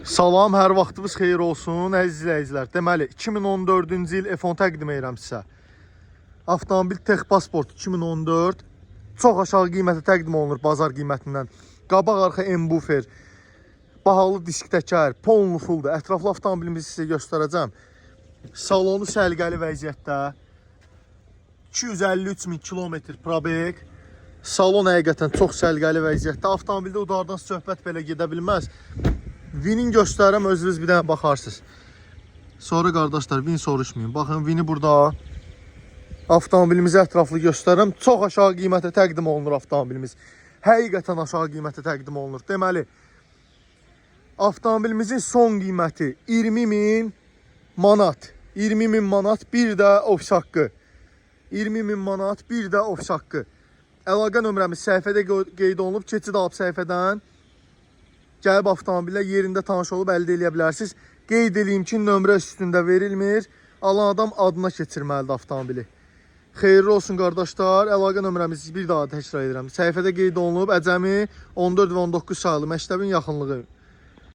Salam, hər vaxtınız xeyir olsun, əziz izləyicilər. Deməli, 2014-cü il F10 təqdim edirəm sizə. Avtomobil Texpasport 2014 çox aşağı qiymətə təqdim olunur bazar qiymətindən. Qabaq-arxa M-bufer, bahalı disk təkər, polnu fulldur. Ətraflı avtomobilimizi sizə göstərəcəm. Salonu səliqəli vəziyyətdə. 253.000 kilometr probek. Salon həqiqətən çox səliqəli vəziyyətdə. Avtomobildə udardan söhbət belə gedə bilməz. Vinin göstərirəm, özünüz bir dənə baxarsınız. Sonra qardaşlar, vin soruşmayın. Baxın, vini burada. Avtomobilimizi ətraflı göstərirəm. Çox aşağı qiymətə təqdim olunur avtomobilimiz. Həqiqətən aşağı qiymətə təqdim olunur. Deməli, avtomobilimizin son qiyməti 20.000 manat. 20.000 manat, bir də ofis haqqı. 20.000 manat, bir də ofis haqqı. Əlaqə nömrəmiz səhifədə qeyd olunub. Keçid alıb səhifədən gəlib avtomobillə yerində tanış olub əldə edə bilərsiniz. Qeyd edeyim ki, nömrə üstündə verilmir. Alan adam adına keçirməlidir avtomobili. Xeyirli olsun qardaşlar. Əlaqə nömrəmizi bir daha təkrar edirəm. Səhifədə qeyd olunub. Əcəmi 14 və 19 sayılı məktəbin yaxınlığı.